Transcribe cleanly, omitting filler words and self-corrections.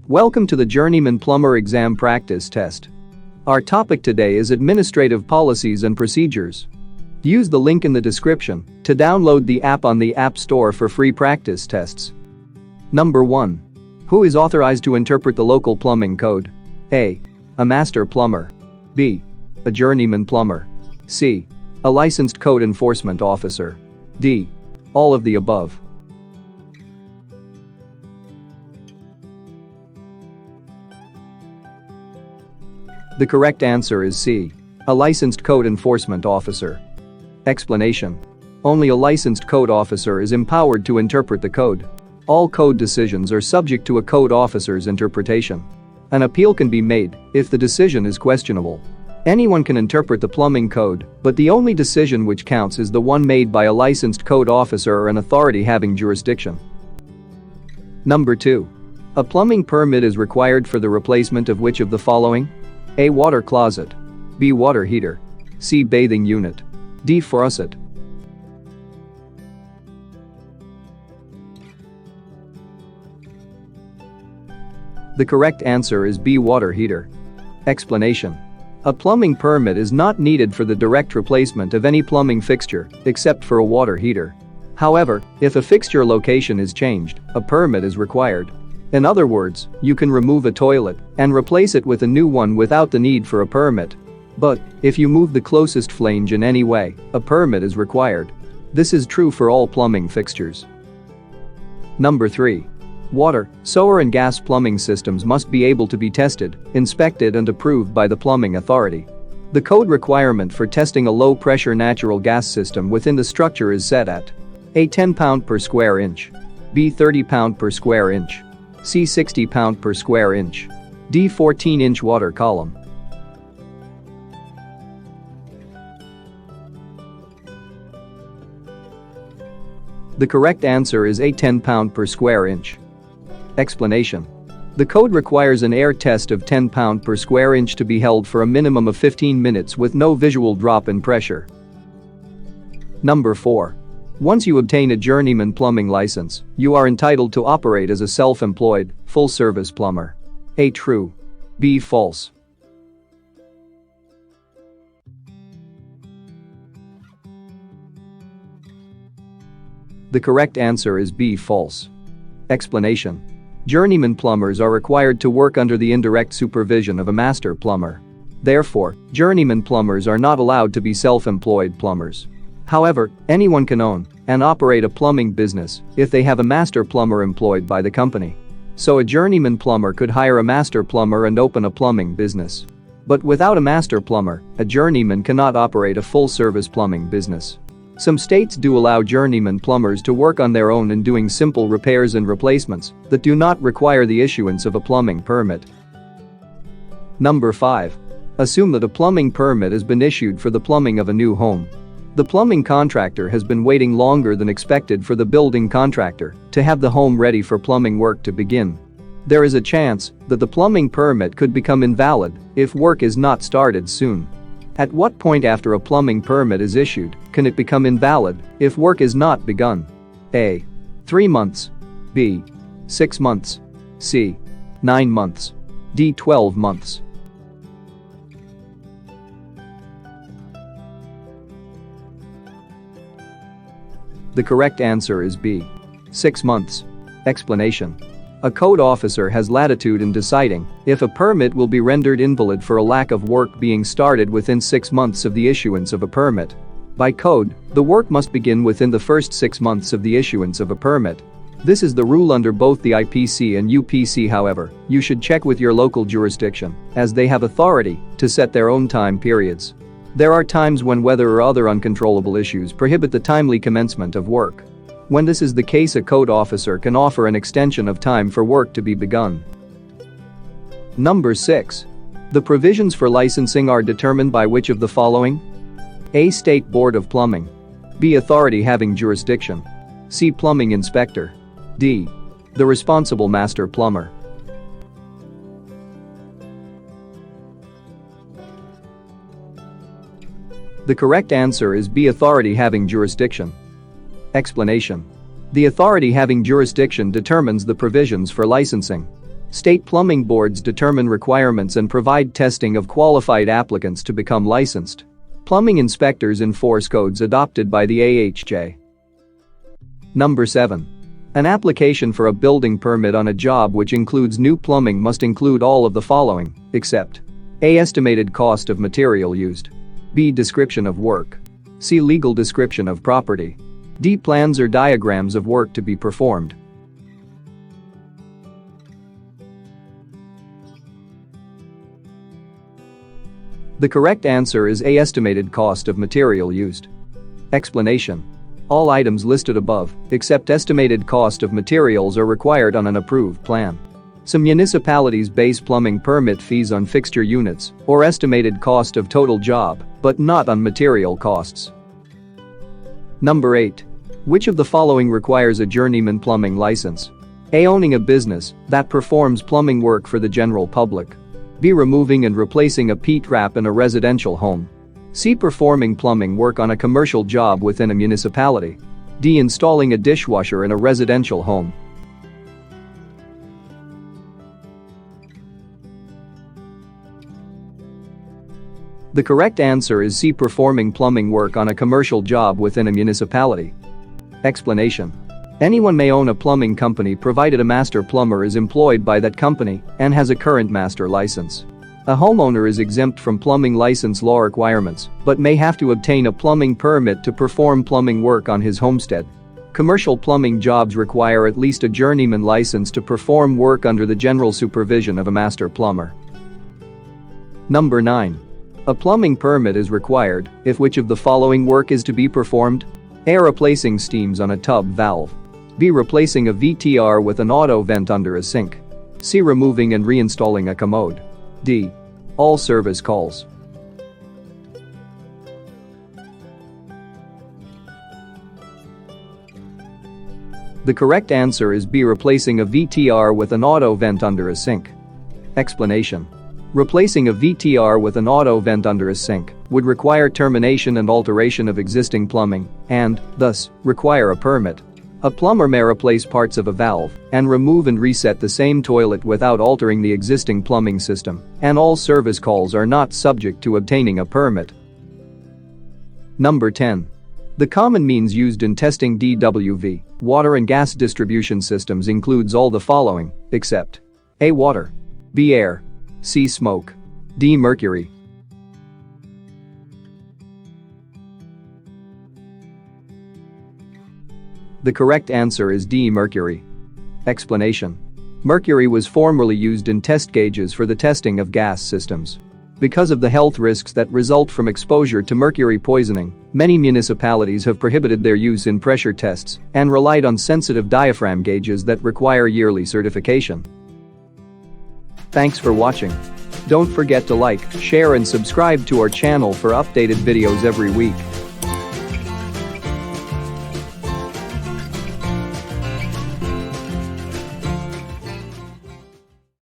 Welcome to the Journeyman Plumber exam practice test. Our topic today is administrative policies and procedures. Use the link in the description to download the app on the App Store for free practice tests. Number 1. Who is authorized to interpret the local plumbing code? A. A master plumber. B. A journeyman plumber. C. A licensed code enforcement officer. D. All of the above. The correct answer is C. A licensed code enforcement officer. Explanation. Only a licensed code officer is empowered to interpret the code. All code decisions are subject to a code officer's interpretation. An appeal can be made if the decision is questionable. Anyone can interpret the plumbing code, but the only decision which counts is the one made by a licensed code officer or an authority having jurisdiction. Number 2. A plumbing permit is required for the replacement of which of the following? A. Water closet. B. Water heater. C. Bathing unit. D. Faucet. The correct answer is B. Water heater. Explanation. A plumbing permit is not needed for the direct replacement of any plumbing fixture except for a water heater. However, if a fixture location is changed, a permit is required. In other words, you can remove a toilet and replace it with a new one without the need for a permit. But if you move the closest flange in any way, a permit is required. This is true for all plumbing fixtures. Number 3. Water, sewer and gas plumbing systems must be able to be tested, inspected and approved by the plumbing authority. The code requirement for testing a low-pressure natural gas system within the structure is set at A. 10 pound per square inch. B. 30 pound per square inch. C. 60 pound per square inch. D. 14-inch water column. The correct answer is A. 10 pound per square inch. Explanation. The code requires an air test of 10 pound per square inch to be held for a minimum of 15 minutes with no visual drop in pressure. Number 4. Once you obtain a journeyman plumbing license, you are entitled to operate as a self-employed, full-service plumber. A. True. B. False. The correct answer is B. False. Explanation. Journeyman plumbers are required to work under the indirect supervision of a master plumber. Therefore, journeyman plumbers are not allowed to be self-employed plumbers. However, anyone can own and operate a plumbing business if they have a master plumber employed by the company. So a journeyman plumber could hire a master plumber and open a plumbing business. But without a master plumber, a journeyman cannot operate a full-service plumbing business. Some states do allow journeyman plumbers to work on their own in doing simple repairs and replacements that do not require the issuance of a plumbing permit. Number 5. Assume that a plumbing permit has been issued for the plumbing of a new home. The plumbing contractor has been waiting longer than expected for the building contractor to have the home ready for plumbing work to begin. There is a chance that the plumbing permit could become invalid if work is not started soon. At what point after a plumbing permit is issued can it become invalid if work is not begun? A. 3 months. B. 6 months. C. 9 months. D. 12 months. The correct answer is B. 6 months. Explanation. A code officer has latitude in deciding if a permit will be rendered invalid for a lack of work being started within 6 months of the issuance of a permit. By code, the work must begin within the first 6 months of the issuance of a permit. This is the rule under both the IPC and UPC. However, you should check with your local jurisdiction, as they have authority to set their own time periods. There are times when weather or other uncontrollable issues prohibit the timely commencement of work. When this is the case, a code officer can offer an extension of time for work to be begun. Number 6. The provisions for licensing are determined by which of the following? A. State Board of Plumbing. B. Authority having jurisdiction. C. Plumbing inspector. D. The responsible master plumber. The correct answer is B. Authority having jurisdiction. Explanation. The authority having jurisdiction determines the provisions for licensing. State plumbing boards determine requirements and provide testing of qualified applicants to become licensed. Plumbing inspectors enforce codes adopted by the AHJ. Number 7. An application for a building permit on a job which includes new plumbing must include all of the following, except A. Estimated cost of material used. B. Description of work. C. Legal description of property. D. Plans or diagrams of work to be performed. The correct answer is A. Estimated cost of material used. Explanation. All items listed above, except estimated cost of materials, are required on an approved plan. Some municipalities base plumbing permit fees on fixture units or estimated cost of total job, but not on material costs. Number 8. Which of the following requires a journeyman plumbing license? A. Owning a business that performs plumbing work for the general public. B. Removing and replacing a peat rap in a residential home. C. Performing plumbing work on a commercial job within a municipality. D. Installing a dishwasher in a residential home. The correct answer is C. Performing plumbing work on a commercial job within a municipality. Explanation. Anyone may own a plumbing company provided a master plumber is employed by that company and has a current master license. A homeowner is exempt from plumbing license law requirements but may have to obtain a plumbing permit to perform plumbing work on his homestead. Commercial plumbing jobs require at least a journeyman license to perform work under the general supervision of a master plumber. Number 9. A plumbing permit is required if which of the following work is to be performed? A. Replacing steams on a tub valve. B. Replacing a VTR with an auto vent under a sink. C. Removing and reinstalling a commode. D. All service calls. The correct answer is B. Replacing a VTR with an auto vent under a sink. Explanation. Replacing a VTR with an auto vent under a sink would require termination and alteration of existing plumbing and, thus, require a permit. A plumber may replace parts of a valve and remove and reset the same toilet without altering the existing plumbing system, and all service calls are not subject to obtaining a permit. Number 10. The common means used in testing DWV, water and gas distribution systems, includes all the following, except A. Water. B. Air. C. Smoke. D. Mercury. The correct answer is D. Mercury. Explanation. Mercury was formerly used in test gauges for the testing of gas systems. Because of the health risks that result from exposure to mercury poisoning, many municipalities have prohibited their use in pressure tests and relied on sensitive diaphragm gauges that require yearly certification. Thanks for watching. Don't forget to like, share and subscribe to our channel for updated videos every week.